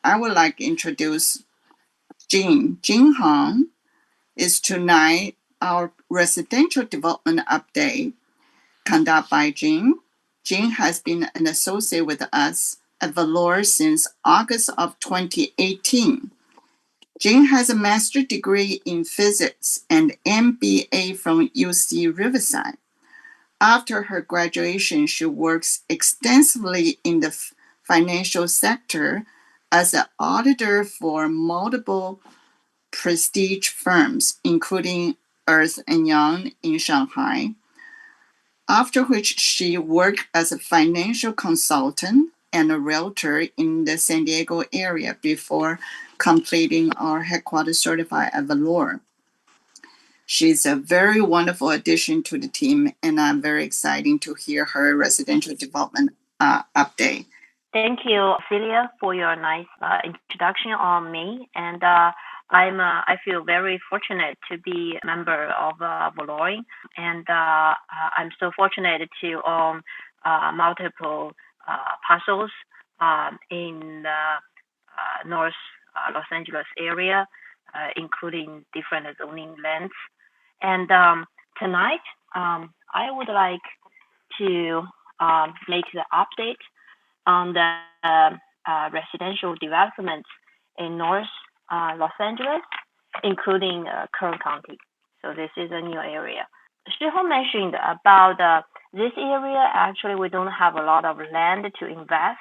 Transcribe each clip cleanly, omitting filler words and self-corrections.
I would like to introduce Jing. Jing Hong is tonight our residential development update conducted by Jing. Jing has been an associate with us at Velur since August of 2018. Jing has a master's degree in physics and MBA from UC Riverside. After her graduation, she works extensively in the financial sector as an auditor for multiple prestige firms, including Ernst & Young in Shanghai, after which she worked as a financial consultant and a realtor in the San Diego area before completing our headquarters certified at Velur. She's a very wonderful addition to the team, and I'm very excited to hear her residential development update. Thank you, Celia, for your nice introduction on me. And I feel very fortunate to be a member of Velur, and I'm so fortunate to own multiple parcels in the North Los Angeles area, including different zoning lands. And tonight, I would like to make the update on the residential developments in North Los Angeles, including Kern County. So this is a new area. Shiho mentioned about this area. Actually, we don't have a lot of land to invest.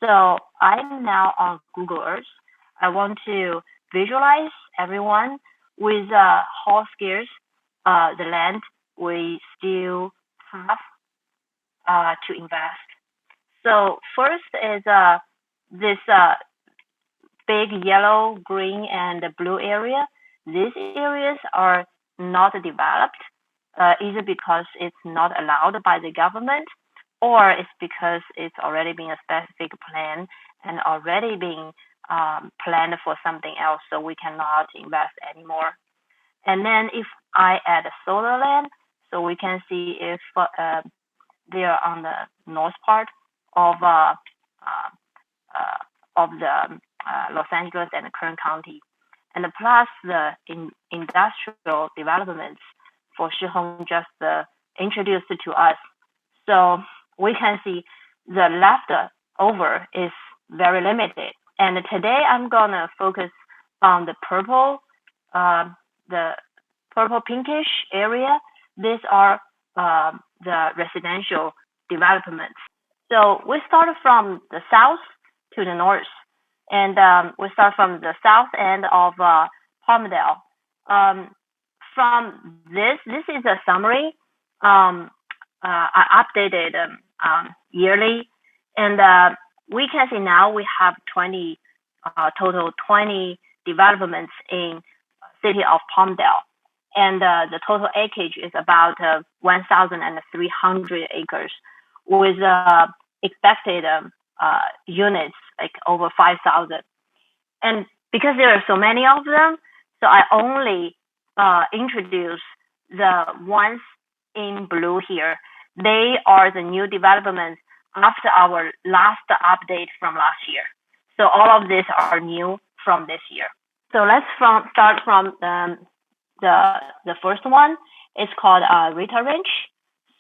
So I'm now on Google Earth. I want to visualize everyone with how scarce the land we still have to invest. So first is this big yellow, green, and blue area. These areas are not developed, either because it's not allowed by the government, or it's because it's already been a specific plan and already being planned for something else, so we cannot invest anymore. And then if I add a solar land, so we can see if they are on the north part of the Los Angeles and Kern County, and plus the industrial developments for Shihong just introduced to us. So we can see the leftover is very limited. And today I'm gonna focus on the purple pinkish area. These are the residential developments. So we start from the south to the north, and we start from the south end of Palmdale. From this is a summary. I updated yearly, and we can see now we have 20 developments in city of Palmdale, and the total acreage is about 1,300 acres, with expected units like over 5,000. And because there are so many of them, so I only introduce the ones in blue here. They are the new developments after our last update from last year. So all of these are new from this year. So let's start from the first one. It's called Rita Ranch.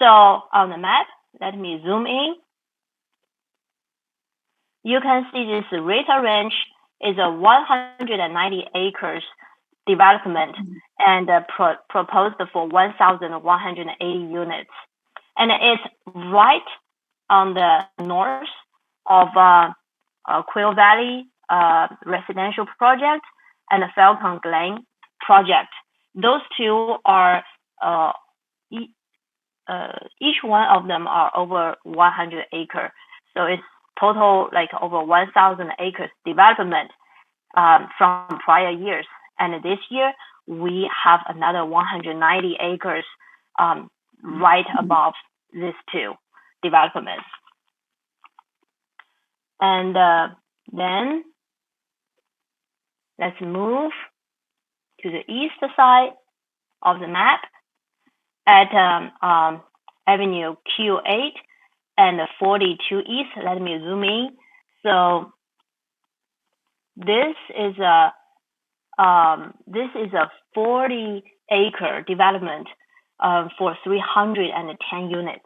So on the map, let me zoom in. You can see this Rita Ranch is a 190 acres development and proposed for 1,180 units. And it's right on the north of Quill Valley residential project and the Falcon Glen project. Those two are each one of them are over 100 acres. So it's total like over 1,000 acres development from prior years. And this year we have another 190 acres right above these two developments. And then let's move to the east side of the map at Avenue Q8 and 42 East. Let me zoom in. So this is a 40-acre development for 310 units.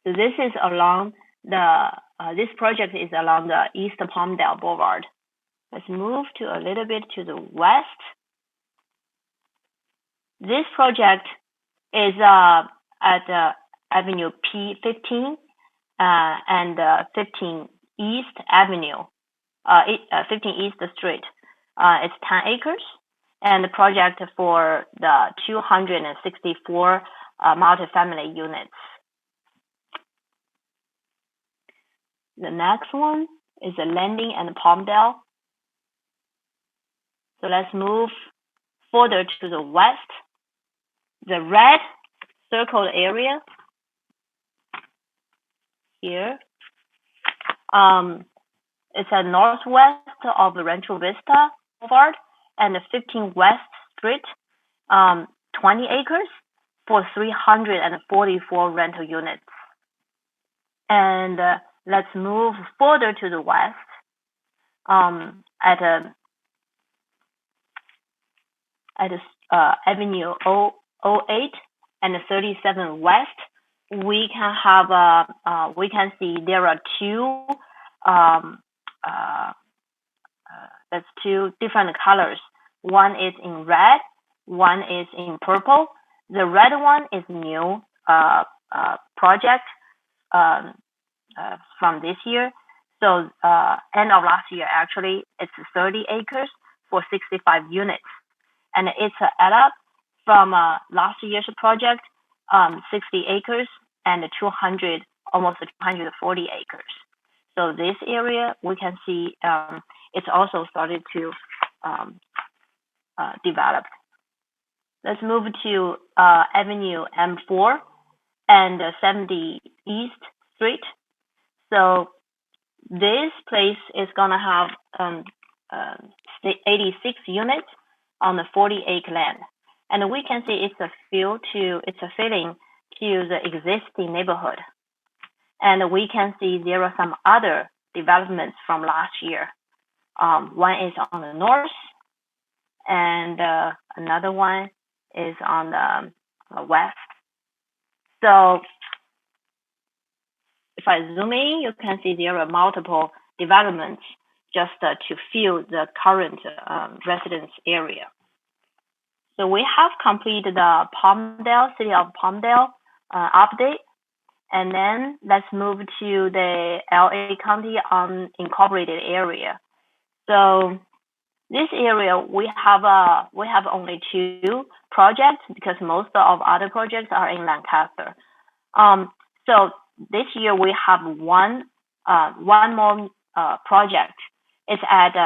So this is along the this project is along the East Palmdale Boulevard. Let's move to a little bit to the west. This project is at Avenue P15 and 15 East Avenue, 15 East Street. It's 10 acres, and the project for the 264 multifamily units. The next one is the Landing and Palmdale. So let's move further to the west. The red circled area here. It's at northwest of Rancho Vista Boulevard and 15 West Street, 20 acres for 344 rental units. And let's move further to the west at Avenue 08 and 37 West. We can see there are two different colors. One is in red, one is in purple. The red one is new project from this year. So end of last year, actually, it's 30 acres for 65 units. And it's add up from last year's project, 60 acres and almost 240 acres. So this area, we can see it's also started to develop. Let's move to Avenue M4 and 70 East Street. So this place is gonna have 86 units on the 40-acre land, and we can see it's a filling to the existing neighborhood. And we can see there are some other developments from last year. One is on the north, and another one is on the west. So if I zoom in, you can see there are multiple developments just to fill the current residence area. So we have completed the City of Palmdale update. And then let's move to the LA County unincorporated area. So this area, we have only 2 projects because most of other projects are in Lancaster. So this year we have one more project. It's at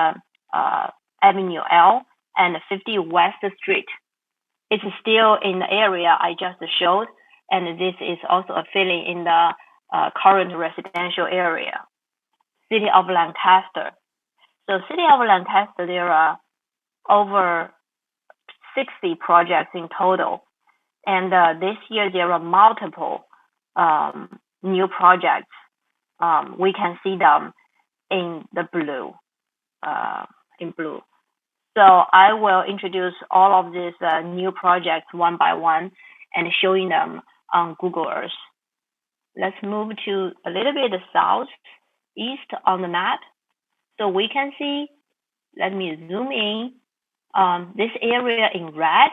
Avenue L and 50 West Street. It's still in the area I just showed, and this is also a filling in the current residential area, City of Lancaster. So City of Lancaster, there are over 60 projects in total. And this year there are multiple new projects. We can see them in the blue, in blue. So I will introduce all of these new projects one by one and showing them on Google Earth. Let's move to a little bit southeast on the map. So we can see, let me zoom in, this area in red.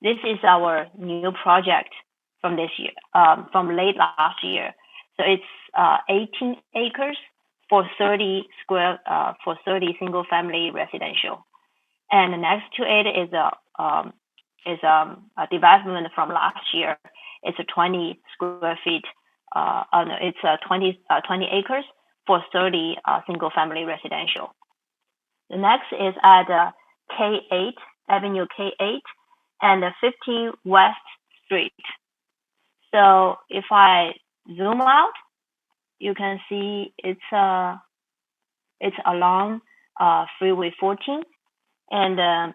This is our new project from this year, from late last year. So it's 18 acres for 30 single family residential. And next to it is a development from last year. It's a 20 square feet. It's 20 acres for 30 single family residential. The next is at K8 Avenue K8 and 15 West Street. So if I zoom out, you can see it's along Freeway 14, and the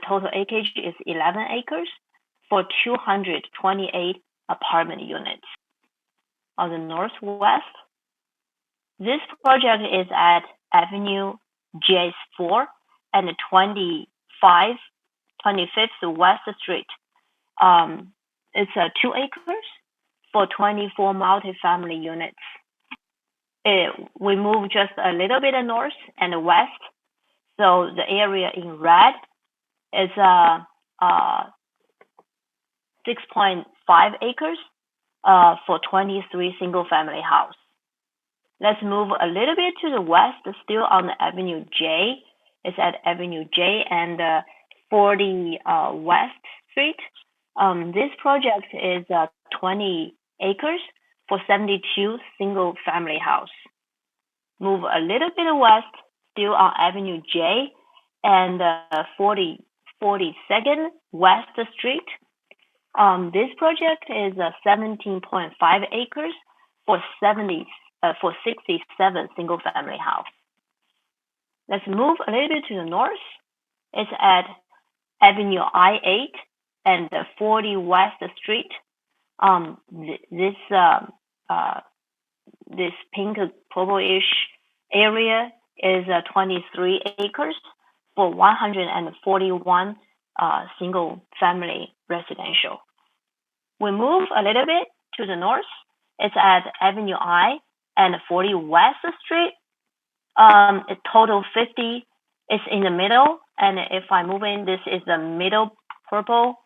total acreage is 11 acres for 228 apartment units. On the northwest, This project is at Avenue J4 and 25th West Street. It's 2 acres for 24 multifamily units. We move just a little bit north and west. So the area in red is 6.5 acres for 23 single-family house. Let's move a little bit to the west, still on the Avenue J. It's at Avenue J and 40 West Street. This project is 20 acres for 72 single-family house. Move a little bit west, still on Avenue J and 42nd West Street. This project is 17.5 acres for 67 single-family house. Let's move a little bit to the north. It's at Avenue I-8 and 40 West Street. This pink purplish area is 23 acres for 141 single-family residential. We move a little bit to the north. It's at Avenue I and 40 West Street. A total 50 is in the middle, and if I move in, this is the middle purple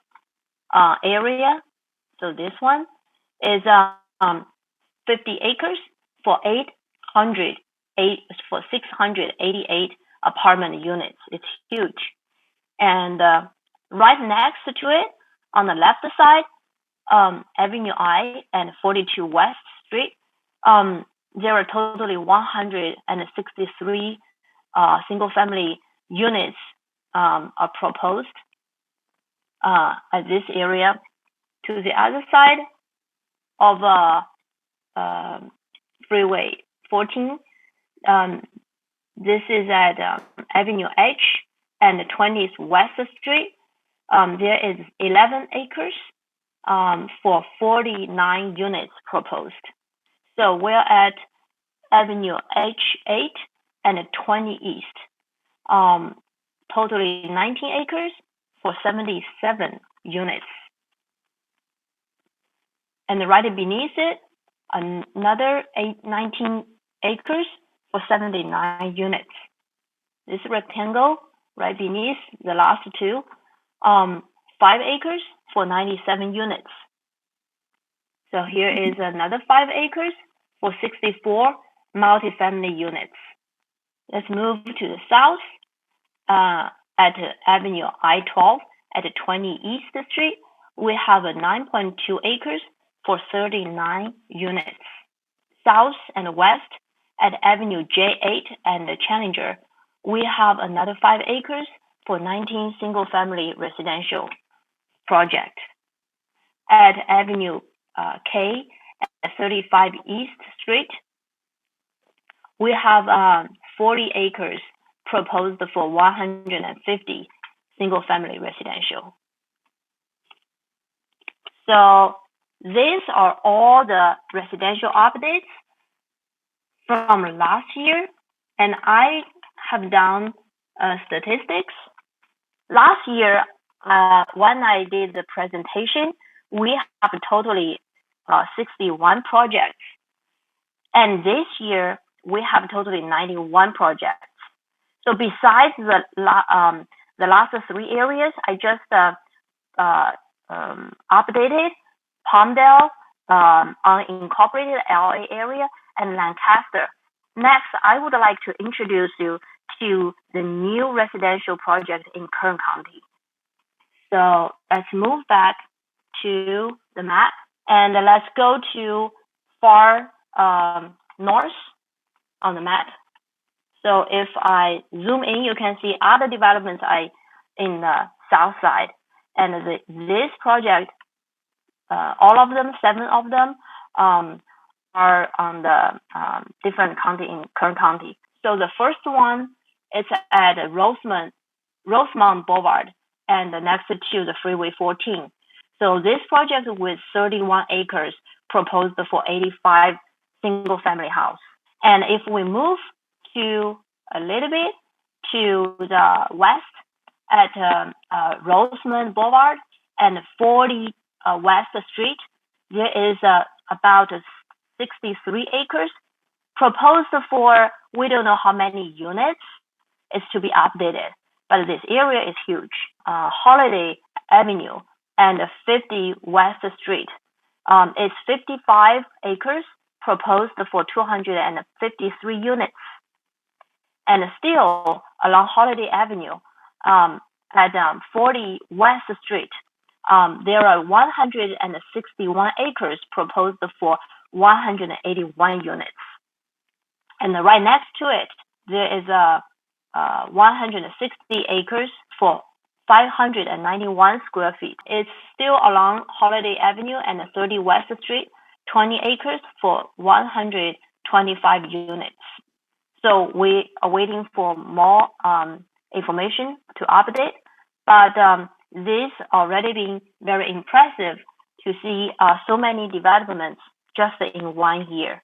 area. So this one is 50 acres for 688 apartment units. It's huge. And right next to it, on the left side, Avenue I and 42 West Street, there are totally 163 single-family units are proposed at this area. To the other side of Freeway 14, this is at Avenue H and 20th West Street. There is 11 acres for 49 units proposed. So we're at Avenue H8 and 20 East, totally 19 acres for 77 units. And right beneath it, another 19 acres for 79 units. This rectangle right beneath the last two, 5 acres for 97 units. So here is another 5 acres for 64 multifamily units. Let's move to the south at Avenue I-12 at 20 East Street. We have 9.2 acres for 39 units. South and west at Avenue J8 and Challenger, we have another 5 acres for 19 single-family residential project. At Avenue K at 35 East Street, we have 40 acres proposed for 150 single-family residential. So these are all the residential updates from last year, and I have done statistics. Last year, when I did the presentation, we have totally 61 projects, and this year we have totally 91 projects. So besides the last 3 areas, I just updated Palmdale, unincorporated LA area, and Lancaster. Next, I would like to introduce you to the new residential project in Kern County. So let's move back to the map, and let's go to far north on the map. So if I zoom in, you can see other developments in the south side. And this project, all of them, 7 of them, are on the different county in Kern County. So the first one is at Rosemont Boulevard and next to the Freeway 14. So this project with 31 acres proposed for 85 single-family house. And if we move to a little bit to the west at Roseman Boulevard and 40 West Street, there is about 63 acres proposed for, we don't know how many units is to be updated, but this area is huge. Holiday Avenue and 50 West Street is 55 acres proposed for 253 units. And still along Holiday Avenue at 40 West Street, there are 161 acres proposed for 181 units. And right next to it, there is 160 acres for 591 square feet. It's still along Holiday Avenue and 30 West Street, 20 acres for 125 units. So we are waiting for more information to update, but this already been very impressive to see so many developments just in 1 year.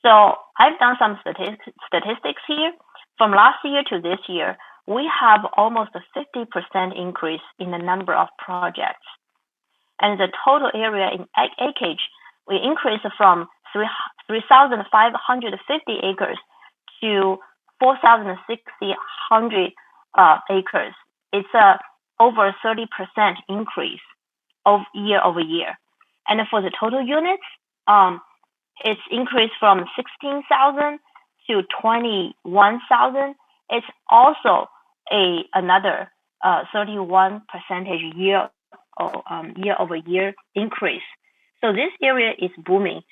So I've done some statistics here. From last year to this year, we have almost a 50% increase in the number of projects. And the total area in acreage, we increased from 3,550 acres to 4,600 acres. It's over 30% increase of year over year. And for the total units, it's increased from 16,000 to 21,000. It's also another 31% year over year increase. So this area is booming.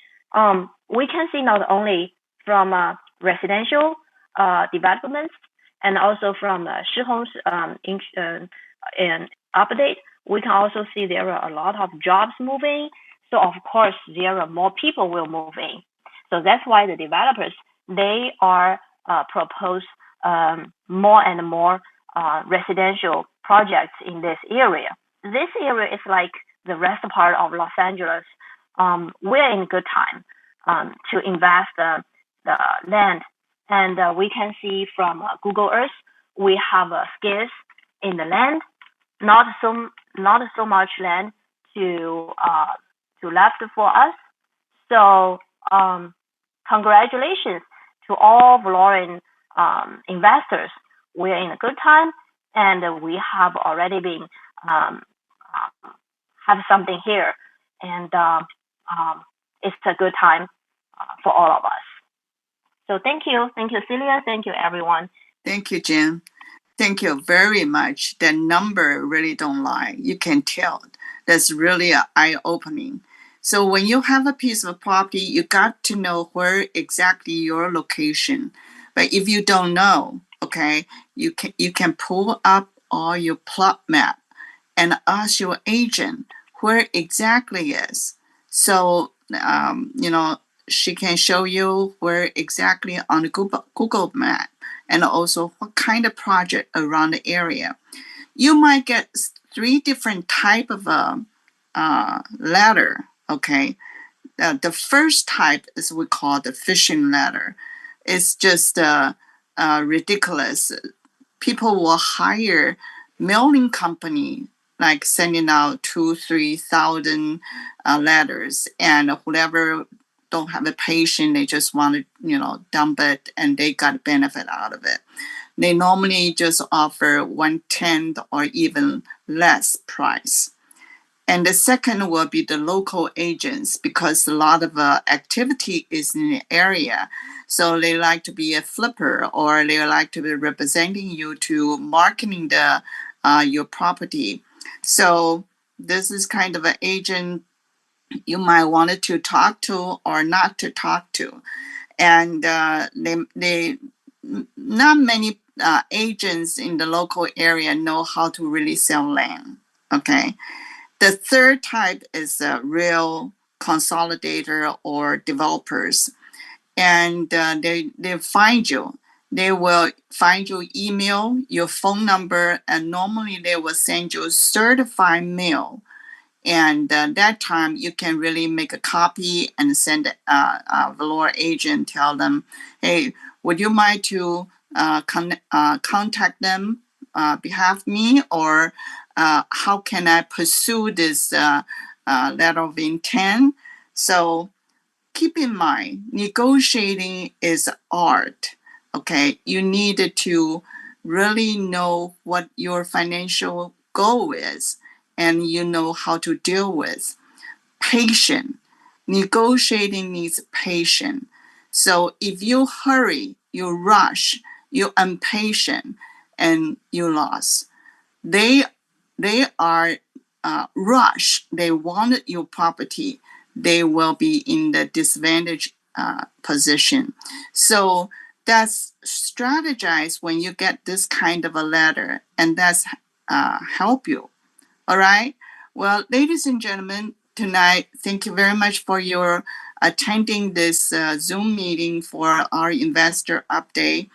We can see not only from residential developments and also from Shihong's update, we can also see there are a lot of jobs moving. So of course, there are more people will move in. So that's why the developers, they are propose more and more residential projects in this area. This area is like the rest part of Los Angeles. We're in a good time to invest the land. And we can see from Google Earth, we have a scarce in the land, not so much land to left for us. So congratulations to all Velurin investors. We're in a good time, and we have already been have something here, and it's a good time for all of us. So thank you, Celia, thank you, everyone. Thank you, Jing. Thank you very much. The number really don't lie. You can tell. That's really eye-opening. So when you have a piece of property, you got to know where exactly your location. But if you don't know, okay, you can pull up all your plot map and ask your agent where exactly is. So she can show you where exactly on the Google map, and also what kind of project around the area. You might get 3 different type of ladder. Okay, the first type is we call the fishing ladder. It's just ridiculous. People will hire mailing company, like sending out 2,000-3,000 ladders, and whoever don't have a patient, they just want to dump it, and they got benefit out of it. They normally just offer 1/10 or even less price. And the second will be the local agents, because a lot of activity is in the area. So they like to be a flipper, or they like to be representing you to marketing your property. So this is kind of an agent you might want to talk to or not to talk to. And they not many agents in the local area know how to really sell land. Okay. The third type is a real consolidator or developers. And they find you. They will find your email, your phone number, and normally they will send you certified mail And that time you can really make a copy and send a Velur agent, tell them, hey, would you mind to contact them behalf me, or how can I pursue this letter of intent? So keep in mind, negotiating is art. Okay, you need to really know what your financial goal is, and you know how to deal with. Patient. Negotiating needs patience. So if you hurry, you rush, you're impatient, and you lose. They are rush. They want your property. They will be in the disadvantaged position. So that's strategize when you get this kind of a letter, and that's help you. All right. Well, ladies and gentlemen, tonight, thank you very much for your attending this Zoom meeting for our investor update.